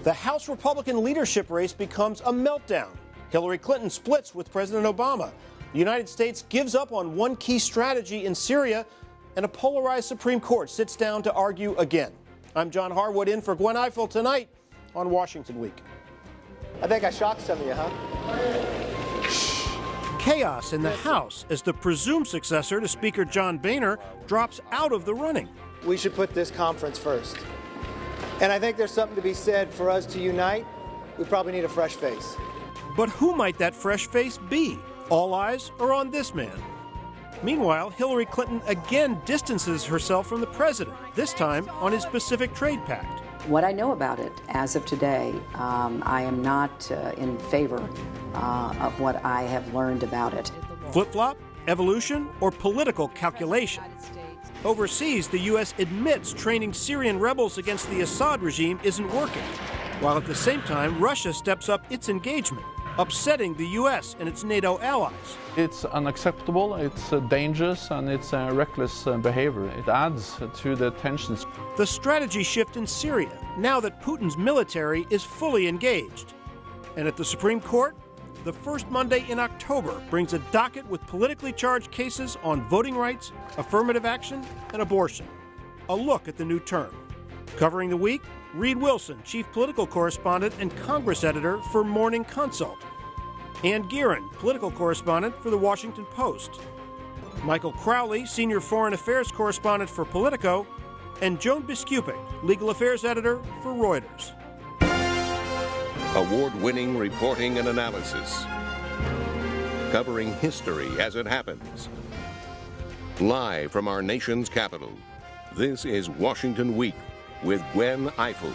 The House Republican leadership race becomes a meltdown. Hillary Clinton splits with President Obama. The United States gives up on one key strategy in Syria, and a polarized Supreme Court sits down to argue again. I'm John Harwood in for Gwen Ifill tonight on Washington Week. I think I shocked some of you, huh? Chaos in the House as the presumed successor to Speaker John Boehner drops out of the running. We should put this conference first. And I think there's something to be said for us to unite. We probably need a fresh face. But who might that fresh face be? All eyes are on this man. Meanwhile, Hillary Clinton again distances herself from the president, this time on his Pacific Trade Pact. What I know about it as of today, I am not in favor of what I have learned about it. Flip-flop, evolution, or political calculation? Overseas, the U.S. admits training Syrian rebels against the Assad regime isn't working, while at the same time, Russia steps up its engagement, upsetting the U.S. and its NATO allies. It's unacceptable, it's dangerous, and it's reckless behavior. It adds to the tensions. The strategy shift in Syria, now that Putin's military is fully engaged. And at the Supreme Court, the first Monday in October brings a docket with politically charged cases on voting rights, affirmative action, and abortion. A look at the new term. Covering the week, Reid Wilson, chief political correspondent and Congress editor for Morning Consult. And Gearan, political correspondent for The Washington Post. Michael Crowley, senior foreign affairs correspondent for Politico. And Joan Biskupic, legal affairs editor for Reuters. Award-winning reporting and analysis. Covering history as it happens. Live from our nation's capital, this is Washington Week with Gwen Ifill.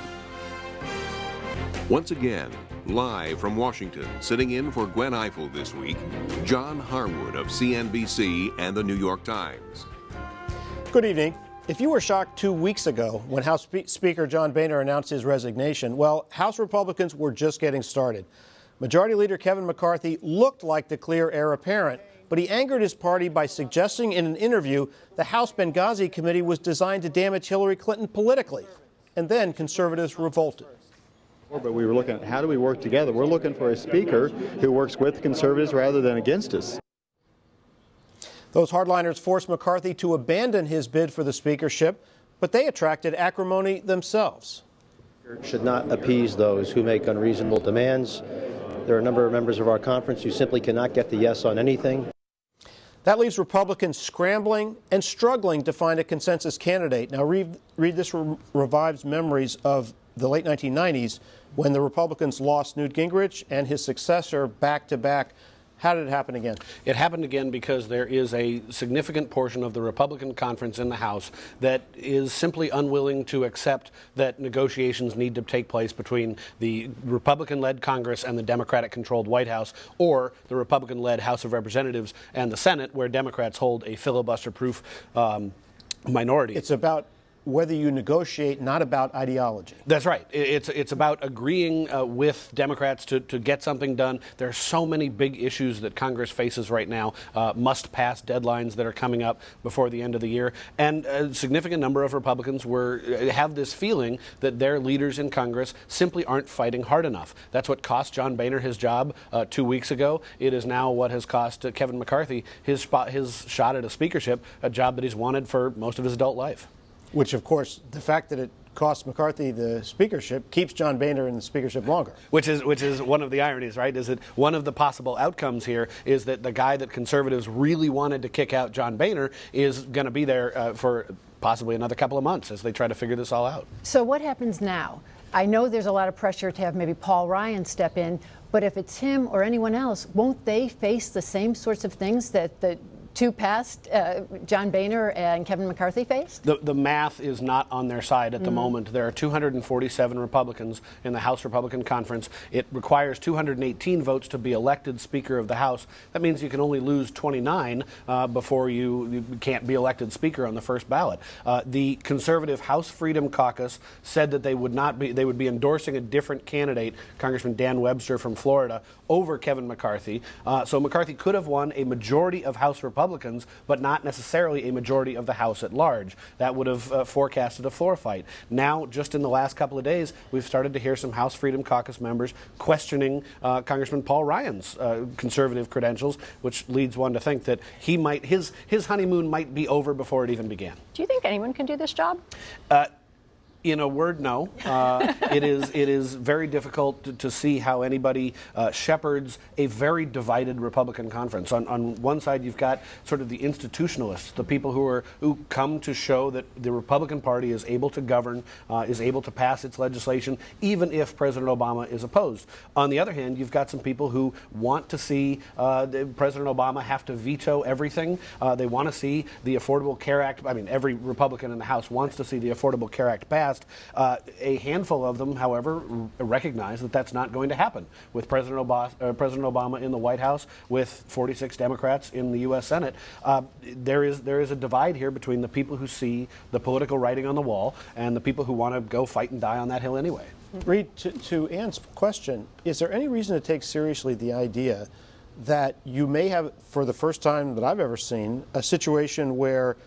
Once again, live from Washington, sitting in for Gwen Ifill this week, John Harwood of CNBC and the New York Times. Good evening. If you were shocked 2 weeks ago when House Speaker John Boehner announced his resignation, well, House Republicans were just getting started. Majority Leader Kevin McCarthy looked like the clear heir apparent, but he angered his party by suggesting in an interview the House Benghazi committee was designed to damage Hillary Clinton politically. And then conservatives revolted. But we were looking at how do we work together. We're looking for a speaker who works with conservatives rather than against us. Those hardliners forced McCarthy to abandon his bid for the speakership, but they attracted acrimony themselves. Should not appease those who make unreasonable demands. There are a number of members of our conference who simply cannot get the yes on anything. That leaves Republicans scrambling and struggling to find a consensus candidate. Now, Reid, this revives memories of the late 1990s when the Republicans lost Newt Gingrich and his successor back-to-back. How did it happen again? It happened again because there is a significant portion of the Republican conference in the House that is simply unwilling to accept that negotiations need to take place between the Republican-led Congress and the Democratic-controlled White House, or the Republican-led House of Representatives and the Senate, where Democrats hold a filibuster-proof minority. It's about whether you negotiate, not about ideology. That's right. It's about agreeing with Democrats to get something done. There are so many big issues that Congress faces right now, must-pass deadlines that are coming up before the end of the year, and a significant number of Republicans have this feeling that their leaders in Congress simply aren't fighting hard enough. That's what cost John Boehner his job 2 weeks ago. It is now what has cost Kevin McCarthy his shot at a speakership, a job that he's wanted for most of his adult life. Which, of course, the fact that it cost McCarthy the speakership keeps John Boehner in the speakership longer. Which is one of the ironies, right? Is that one of the possible outcomes here is that the guy that conservatives really wanted to kick out, John Boehner, is going to be there for possibly another couple of months as they try to figure this all out. So what happens now? I know there's a lot of pressure to have maybe Paul Ryan step in, but if it's him or anyone else, won't they face the same sorts of things that the two past John Boehner and Kevin McCarthy faced? The math is not on their side at the moment. There are 247 Republicans in the House Republican Conference. It requires 218 votes to be elected Speaker of the House. That means you can only lose 29 before you can't be elected Speaker on the first ballot. The conservative House Freedom Caucus said that they would be endorsing a different candidate, Congressman Dan Webster from Florida, over Kevin McCarthy. So McCarthy could have won a majority of House Republicans Republicans, but not necessarily a majority of the House at large. That would have forecasted a floor fight. Now, just in the last couple of days, we've started to hear some House Freedom Caucus members questioning Congressman Paul Ryan's conservative credentials, which leads one to think that he might his honeymoon might be over before it even began. Do you think anyone can do this job? In a word, no. It is very difficult to see how anybody shepherds a very divided Republican conference. On one side, you've got sort of the institutionalists, the people who come to show that the Republican Party is able to govern, is able to pass its legislation, even if President Obama is opposed. On the other hand, you've got some people who want to see President Obama have to veto everything. They want to see the Affordable Care Act. I mean, every Republican in the House wants to see the Affordable Care Act passed. A handful of them, however, recognize that that's not going to happen with President Obama in the White House, with 46 Democrats in the U.S. Senate. There is a divide here between the people who see the political writing on the wall and the people who want to go fight and die on that hill anyway. Reid, to Ann's question, is there any reason to take seriously the idea that you may have, for the first time that I've ever seen, a situation where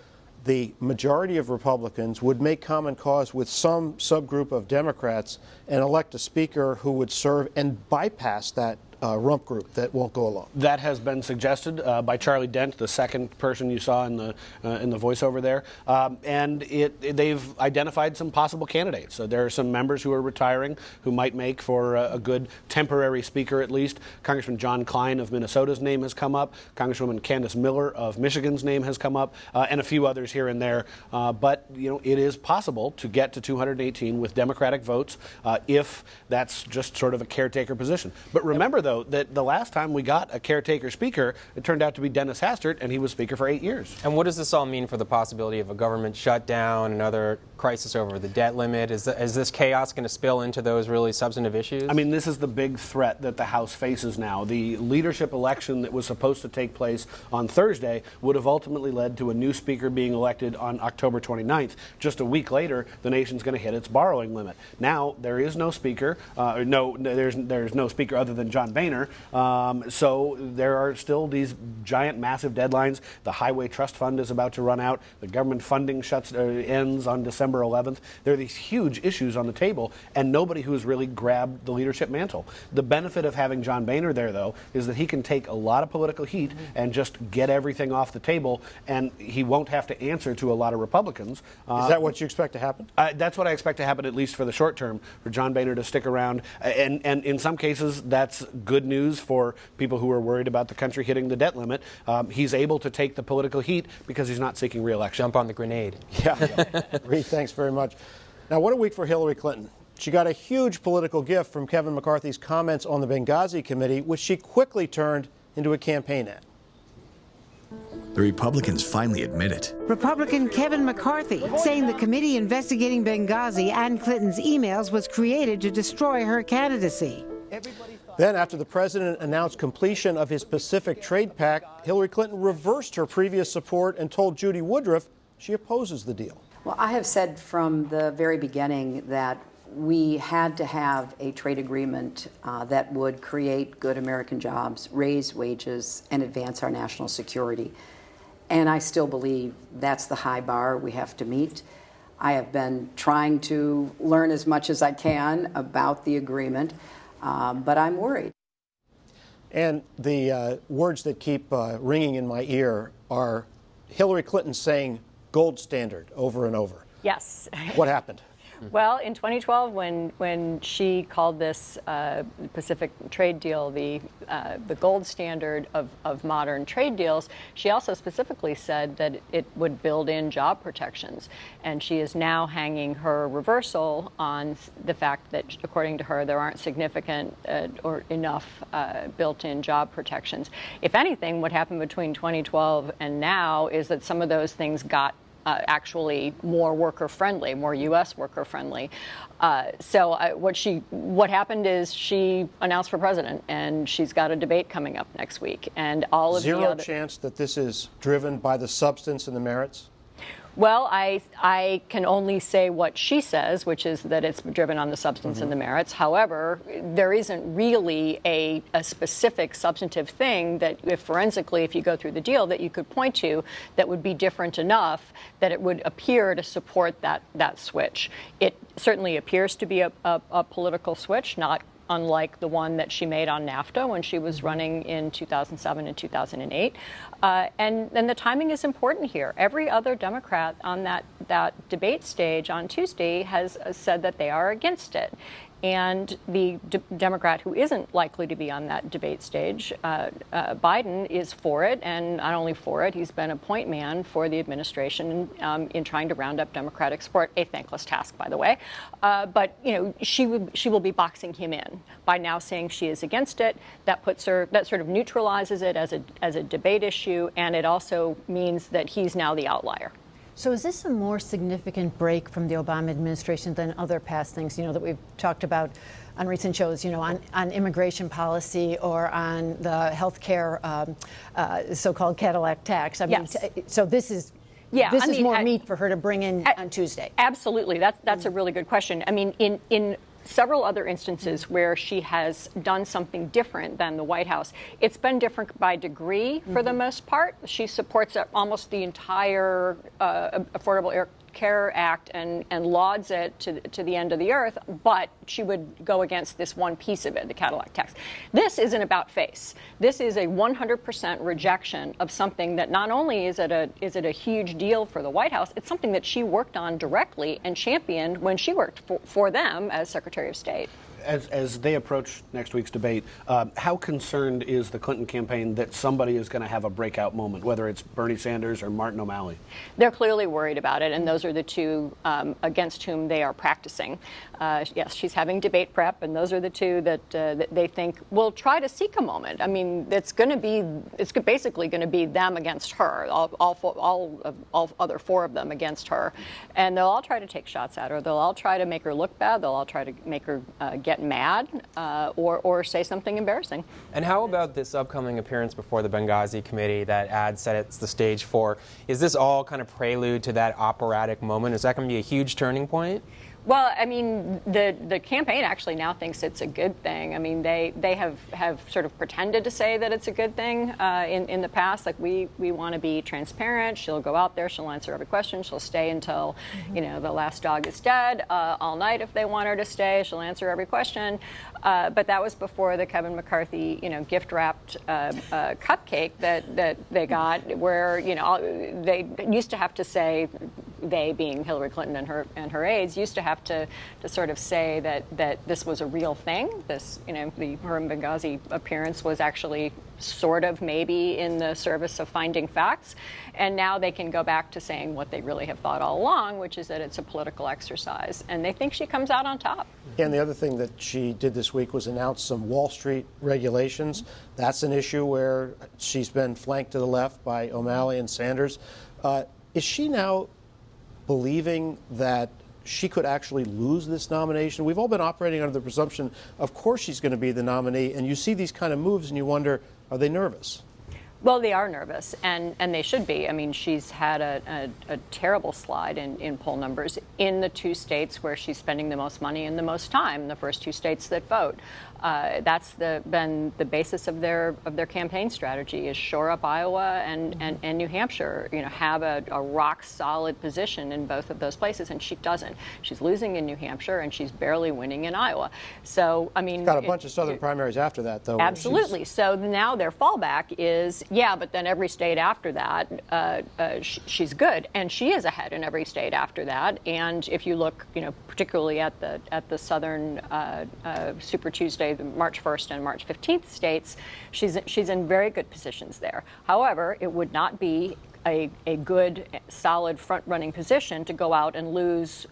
the majority of Republicans would make common cause with some subgroup of Democrats and elect a speaker who would serve and bypass that rump group that won't go along? That has been suggested by Charlie Dent, the second person you saw in the voiceover there, and they've identified some possible candidates. So there are some members who are retiring who might make for a good temporary speaker at least. Congressman John Klein of Minnesota's name has come up. Congresswoman Candace Miller of Michigan's name has come up, and a few others here and there. But it is possible to get to 218 with Democratic votes if that's just sort of a caretaker position. But remember, though, that the last time we got a caretaker speaker, it turned out to be Dennis Hastert, and he was speaker for 8 years. And what does this all mean for the possibility of a government shutdown, another crisis over the debt limit? Is this chaos going to spill into those really substantive issues? I mean, this is the big threat that the House faces now. The leadership election that was supposed to take place on Thursday would have ultimately led to a new speaker being elected on October 29th. Just a week later, the nation's going to hit its borrowing limit. Now, there is no speaker. There's no speaker other than John Boehner. So there are still these giant, massive deadlines. The Highway Trust Fund is about to run out. The government funding ends on December 11th. There are these huge issues on the table, and nobody who has really grabbed the leadership mantle. The benefit of having John Boehner there, though, is that he can take a lot of political heat and just get everything off the table, and he won't have to answer to a lot of Republicans. Is that what you expect to happen? That's what I expect to happen, at least for the short term, for John Boehner to stick around. And in some cases, that's good news for people who are worried about the country hitting the debt limit. He's able to take the political heat because he's not seeking re-election. Jump on the grenade. Yeah. Reid, thanks very much. Now, what a week for Hillary Clinton. She got a huge political gift from Kevin McCarthy's comments on the Benghazi committee, which she quickly turned into a campaign ad. The Republicans finally admit it. Republican Kevin McCarthy saying the committee investigating Benghazi and Clinton's emails was created to destroy her candidacy. Then, after the president announced completion of his Pacific Trade Pact, Hillary Clinton reversed her previous support and told Judy Woodruff she opposes the deal. Well, I have said from the very beginning that we had to have a trade agreement that would create good American jobs, raise wages, and advance our national security. And I still believe that's the high bar we have to meet. I have been trying to learn as much as I can about the agreement, but I'm worried. And the words that keep ringing in my ear are Hillary Clinton saying gold standard over and over. Yes. What happened? Well, in 2012, when she called this Pacific trade deal the gold standard of modern trade deals, she also specifically said that it would build in job protections. And she is now hanging her reversal on the fact that, according to her, there aren't significant or enough built-in job protections. If anything, what happened between 2012 and now is that some of those things got actually more worker-friendly, more U.S. worker-friendly. What happened is she announced for president, and she's got a debate coming up next week. And all of Zero chance that this is driven by the substance and the merits? Well, I can only say what she says, which is that it's driven on the substance and the merits. However, there isn't really a specific substantive thing that, forensically, if you go through the deal, that you could point to that would be different enough that it would appear to support that switch. It certainly appears to be a political switch, not unlike the one that she made on NAFTA when she was running in 2007 and 2008. And the timing is important here. Every other Democrat on that debate stage on Tuesday has said that they are against it. And the Democrat who isn't likely to be on that debate stage, Biden, is for it, and not only for it, he's been a point man for the administration in trying to round up Democratic support. A thankless task, by the way. But she will be boxing him in by now saying she is against it. That puts her, that sort of neutralizes it as a debate issue, and it also means that he's now the outlier. So is this a more significant break from the Obama administration than other past things, that we've talked about on recent shows, on immigration policy or on the health care so-called Cadillac tax? I mean, yes. So this is more meat for her to bring in on Tuesday. Absolutely. That's a really good question. I mean, in several other instances where she has done something different than the White House, it's been different by degree for the most part. She supports almost the entire Affordable Care Act and lauds it to the end of the earth, but she would go against this one piece of it, the Cadillac tax. This isn't about face. This is a 100% rejection of something that not only is it a huge deal for the White House, it's something that she worked on directly and championed when she worked for them as Secretary of State. As they approach next week's debate, how concerned is the Clinton campaign that somebody is going to have a breakout moment, whether it's Bernie Sanders or Martin O'Malley? They're clearly worried about it, and those are the two against whom they are practicing. Yes, she's having debate prep, and those are the two that they think will try to seek a moment. I mean, it's basically going to be them against her, all other four of them against her, and they'll all try to take shots at her. They'll all try to make her look bad. They'll all try to make her get mad or say something embarrassing. And how about this upcoming appearance before the Benghazi committee that ad sets the stage for? Is this all kind of prelude to that operatic moment? Is that going to be a huge turning point? Well, I mean, the campaign actually now thinks it's a good thing. I mean, they have sort of pretended to say that it's a good thing in the past. Like, we want to be transparent. She'll go out there. She'll answer every question. She'll stay until, the last dog is dead, all night if they want her to stay. She'll answer every question. But that was before the Kevin McCarthy, gift-wrapped cupcake that they got, where, they used to have to say, they being Hillary Clinton and her aides, used to have to sort of say that this was a real thing. This, her Benghazi appearance was actually sort of maybe in the service of finding facts. And now they can go back to saying what they really have thought all along, which is that it's a political exercise. And they think she comes out on top. And the other thing that she did this week was announce some Wall Street regulations. That's an issue where she's been flanked to the left by O'Malley and Sanders. Is she now believing that she could actually lose this nomination? We've all been operating under the presumption, of course she's going to be the nominee, and you see these kind of moves and you wonder, are they nervous? Well, they are nervous, and they should be. I mean, she's had a terrible slide in poll numbers in the two states where she's spending the most money and the most time, the first two states that vote. That's been the basis of their campaign strategy, is shore up Iowa and New Hampshire, have a rock solid position in both of those places, and she doesn't. She's losing in New Hampshire and she's barely winning in Iowa. So, I mean, got a bunch of southern primaries after that, though. Absolutely. So now their fallback is, but then every state after that, she's good, and she is ahead in every state after that. And if you look, particularly at the southern Super Tuesday, the March 1st and March 15th states, she's in very good positions there. However, it would not be a good, solid front-running position to go out and lose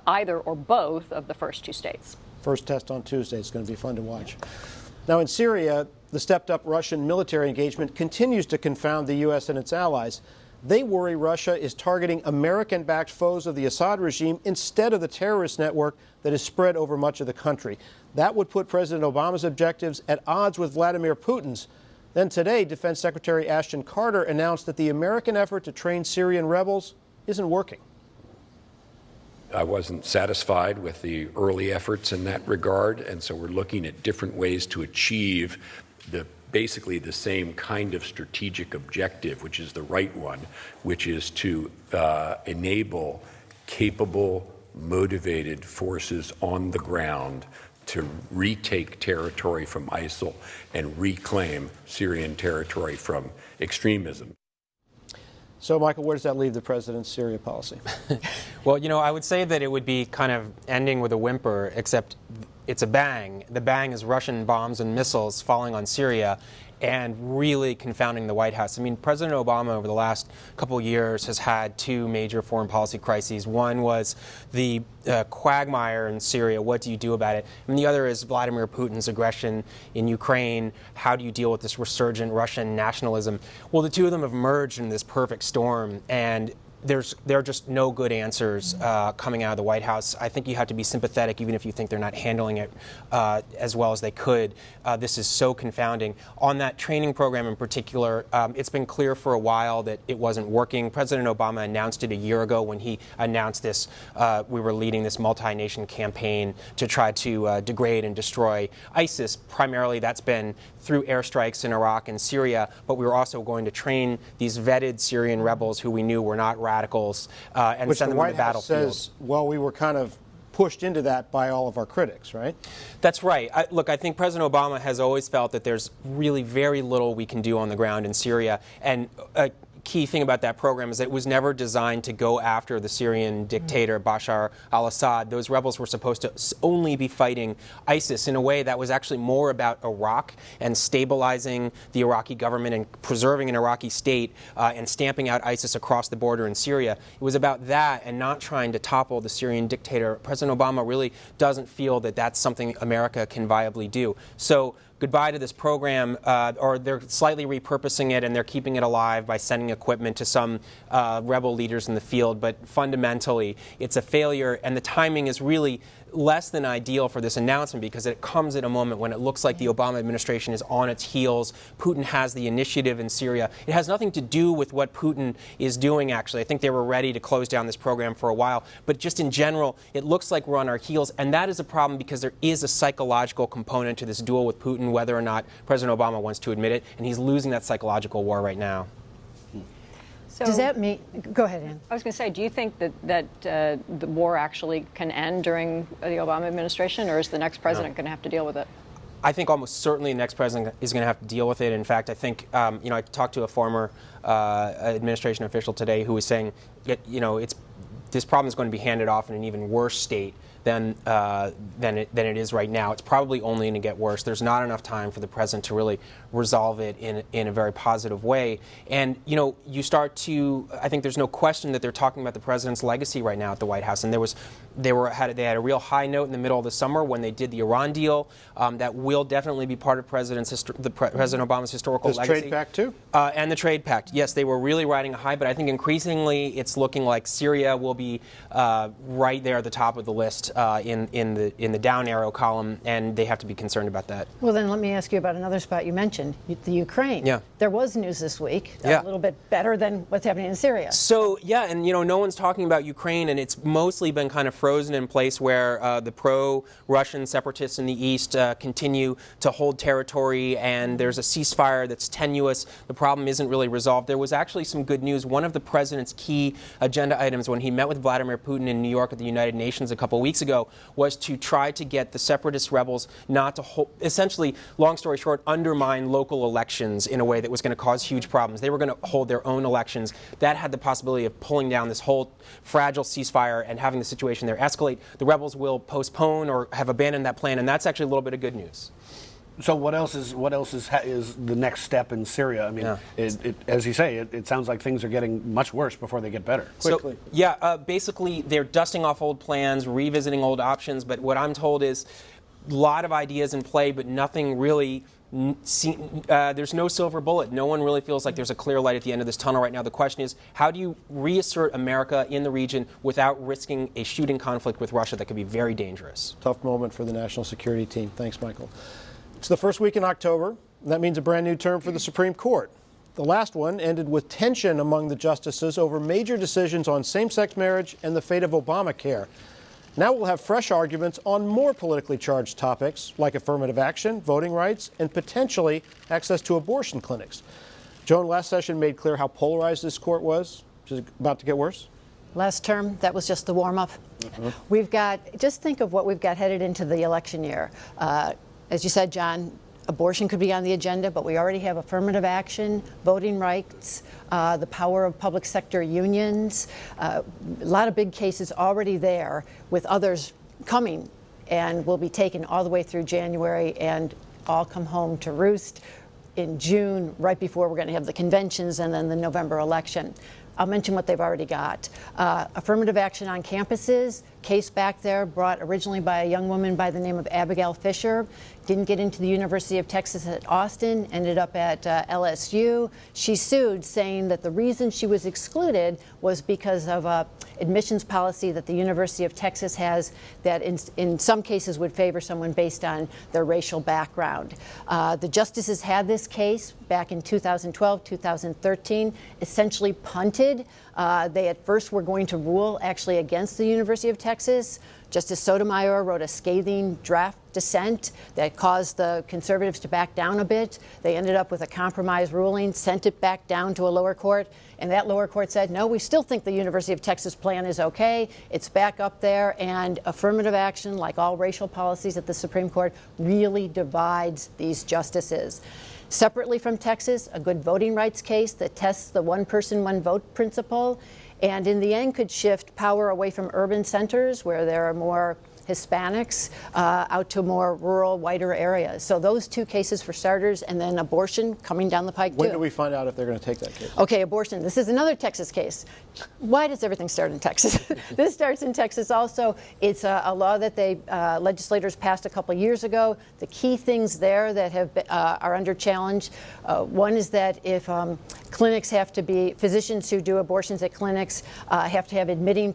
either or both of the first two states. First test on Tuesday. It's going to be fun to watch. Now, in Syria, the stepped-up Russian military engagement continues to confound the U.S. and its allies. They worry Russia is targeting American-backed foes of the Assad regime instead of the terrorist network that is spread over much of the country. That would put President Obama's objectives at odds with Vladimir Putin's. Then today, Defense Secretary Ashton Carter announced that the American effort to train Syrian rebels isn't working. I wasn't satisfied with the early efforts in that regard, and so we're looking at different ways to achieve basically the same kind of strategic objective, which is the right one, which is to enable capable, motivated forces on the ground to retake territory from ISIL and reclaim Syrian territory from extremism. So, Michael, where does that leave the president's Syria policy? Well, you know, I would say that it would be kind of ending with a whimper, except it's a bang. The bang is Russian bombs and missiles falling on Syria and really confounding the White House. I mean, President Obama over the last couple of years has had two major foreign policy crises. One was the quagmire in Syria. What do you do about it? And the other is Vladimir Putin's aggression in Ukraine. How do you deal with this resurgent Russian nationalism? Well, the two of them have merged in this perfect storm, and there are just no good answers coming out of the White House. I think you have to be sympathetic, even if you think they're not handling it as well as they could. This is so confounding. On that training program in particular, it's been clear for a while that it wasn't working. President Obama announced it a year ago when he announced this. We were leading this multi-nation campaign to try to degrade and destroy ISIS. Primarily, that's been through airstrikes in Iraq and Syria, but we were also going to train these vetted Syrian rebels who we knew were not radicals and send them to the battlefield. Which the White House says, well, we were kind of pushed into that by all of our critics, right? That's right. Look, I think President Obama has always felt that there's really very little we can do on the ground in Syria, and key thing about that program is that it was never designed to go after the Syrian dictator Bashar al-Assad. Those rebels were supposed to only be fighting ISIS in a way that was actually more about Iraq and stabilizing the Iraqi government and preserving an Iraqi state and stamping out ISIS across the border in Syria. It was about that and not trying to topple the Syrian dictator. President Obama really doesn't feel that that's something America can viably do. So goodbye to this program, or they're slightly repurposing it and they're keeping it alive by sending equipment to some rebel leaders in the field. But fundamentally, it's a failure, and the timing is really less than ideal for this announcement because it comes at a moment when it looks like the Obama administration is on its heels. Putin has the initiative in Syria. It has nothing to do with what Putin is doing, actually. I think they were ready to close down this program for a while. But just in general, it looks like we're on our heels, and that is a problem because there is a psychological component to this duel with Putin, whether or not President Obama wants to admit it, and he's losing that psychological war right now. So, does that mean, go ahead, Ann. I was going to say, do you think that the war actually can end during the Obama administration, or is the next president going to have to deal with it? I think almost certainly the next president is going to have to deal with it. In fact, I think, I talked to a former administration official today who was saying, this problem is going to be handed off in an even worse state than it is right now. It's probably only going to get worse. There's not enough time for the president to really resolve it in a very positive way. And you start to, I think there's no question that they're talking about the president's legacy right now at the White House. And they had a real high note in the middle of the summer when they did the Iran deal. That will definitely be part of President Obama's historical legacy. The trade pact too? And the trade pact. Yes, they were really riding a high, but I think increasingly it's looking like Syria will be right there at the top of the list in the down arrow column, and they have to be concerned about that. Well, then let me ask you about another spot you mentioned, the Ukraine. Yeah. There was news this week, a little bit better than what's happening in Syria. So, yeah, and no one's talking about Ukraine, and it's mostly been kind of frozen in place where the pro-Russian separatists in the east continue to hold territory, and there's a ceasefire that's tenuous. The problem isn't really resolved. There was actually some good news. One of the president's key agenda items when he met with Vladimir Putin in New York at the United Nations a couple weeks ago was to try to get the separatist rebels not to essentially, long story short, undermine local elections in a way that was going to cause huge problems. They were going to hold their own elections. That had the possibility of pulling down this whole fragile ceasefire and having the situation there escalate. The rebels will postpone or have abandoned that plan, and that's actually a little bit of good news. So what else is the next step in Syria? I mean, as you say, it sounds like things are getting much worse before they get better. Quickly. Basically they're dusting off old plans, revisiting old options, but what I'm told is a lot of ideas in play, but nothing really. There's no silver bullet. No one really feels like there's a clear light at the end of this tunnel right now. The question is, how do you reassert America in the region without risking a shooting conflict with Russia that could be very dangerous? Tough moment for the national security team. Thanks, Michael. It's the first week in October. That means a brand new term for the Supreme Court. The last one ended with tension among the justices over major decisions on same-sex marriage and the fate of Obamacare. Now we'll have fresh arguments on more politically charged topics like affirmative action, voting rights, and potentially access to abortion clinics. Joan, last session made clear how polarized this court was. Is it about to get worse? Last term, that was just the warm-up. We've got, just think of what we've got headed into the election year. As you said, John, abortion could be on the agenda, but we already have affirmative action, voting rights, the power of public sector unions, a lot of big cases already there, with others coming and will be taken all the way through January and all come home to roost in June, right before we're going to have the conventions and then the November election. I'll mention what they've already got. Affirmative action on campuses, case back there brought originally by a young woman by the name of Abigail Fisher. Didn't get into the University of Texas at Austin, ended up at LSU. She sued, saying that the reason she was excluded was because of admissions policy that the University of Texas has that in some cases would favor someone based on their racial background. The justices had this case back in 2012, 2013, essentially punted. They at first were going to rule actually against the University of Texas. Justice Sotomayor wrote a scathing draft dissent that caused the conservatives to back down a bit. They ended up with a compromise ruling, sent it back down to a lower court, and that lower court said, no, we still think the University of Texas plan is okay. It's back up there, and affirmative action, like all racial policies at the Supreme Court, really divides these justices. Separately from Texas, a good voting rights case that tests the one person, one vote principle, and in the end could shift power away from urban centers where there are more Hispanics out to more rural, whiter areas. So those two cases for starters, and then abortion coming down the pike, too. When do we find out if they're going to take that case? Okay, abortion. This is another Texas case. Why does everything start in Texas? This starts in Texas also. It's a law that legislators passed a couple years ago. The key things there that have are under challenge. One is that if clinics have to be, physicians who do abortions at clinics have to have admitting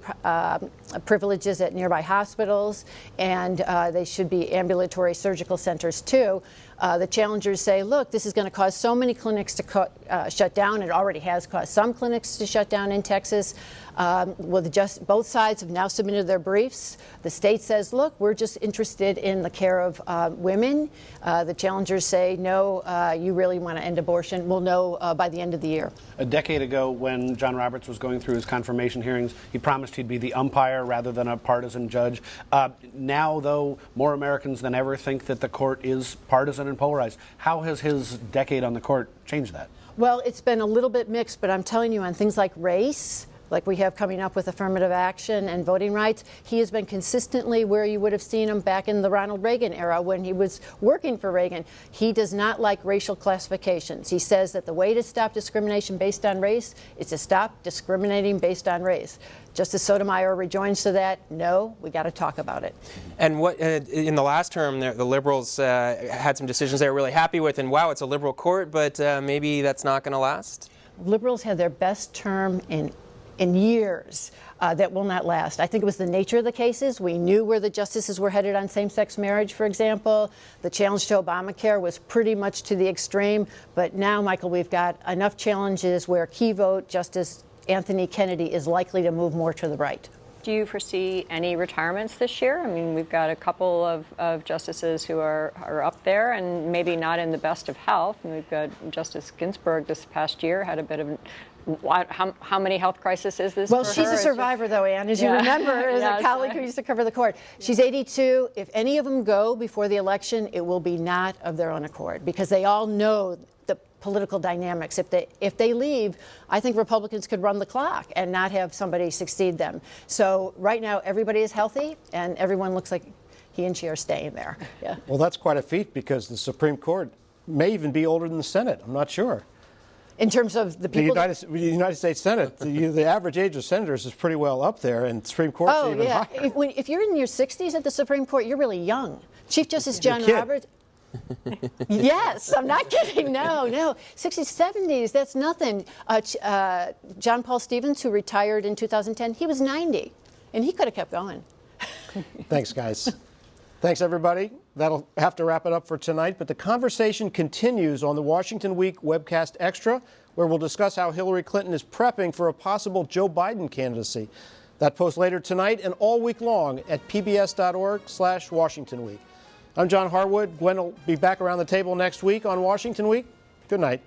privileges at nearby hospitals, and they should be ambulatory surgical centers too. The challengers say, look, this is going to cause so many clinics to shut down. It already has caused some clinics to shut down in Texas. Both sides have now submitted their briefs. The state says, look, we're just interested in the care of women. The challengers say, no, you really want to end abortion. We'll know by the end of the year. A decade ago, when John Roberts was going through his confirmation hearings, he promised he'd be the umpire rather than a partisan judge. Now, though, more Americans than ever think that the court is partisan and polarized. How has his decade on the court changed that? Well, it's been a little bit mixed, but I'm telling you, on things like race, like we have coming up with affirmative action and voting rights, he has been consistently where you would have seen him back in the Ronald Reagan era when he was working for Reagan. He does not like racial classifications. He says that the way to stop discrimination based on race is to stop discriminating based on race. Justice Sotomayor rejoins to that, no, we got to talk about it. And what in the last term, the liberals had some decisions they were really happy with, and wow, it's a liberal court, but maybe that's not going to last? Liberals had their best term in years. That will not last. I think it was the nature of the cases. We knew where the justices were headed on same-sex marriage, for example. The challenge to Obamacare was pretty much to the extreme. But now, Michael, we've got enough challenges where key vote Justice Anthony Kennedy is likely to move more to the right. Do you foresee any retirements this year? I mean, we've got a couple of justices who are up there and maybe not in the best of health. And we've got Justice Ginsburg this past year had a bit of how many health crises is this? Well, for she's her? a survivor, though, Ann, as you remember, as a colleague who used to cover the court. She's 82. If any of them go before the election, it will be not of their own accord, because they all know the political dynamics. If they leave, I think Republicans could run the clock and not have somebody succeed them. So right now, everybody is healthy, and everyone looks like he and she are staying there. Yeah. Well, that's quite a feat, because the Supreme Court may even be older than the Senate. I'm not sure. In terms of the people... The United States Senate, the average age of senators is pretty well up there, and the Supreme Court's even higher. If you're in your 60s at the Supreme Court, you're really young. Chief Justice John Roberts... Yes, I'm not kidding. No. 60s, 70s, that's nothing. John Paul Stevens, who retired in 2010, he was 90, and he could have kept going. Thanks, guys. Thanks, everybody. That'll have to wrap it up for tonight, but the conversation continues on the Washington Week webcast extra, where we'll discuss how Hillary Clinton is prepping for a possible Joe Biden candidacy. That post later tonight and all week long at pbs.org/WashingtonWeek. I'm John Harwood. Gwen will be back around the table next week on Washington Week. Good night.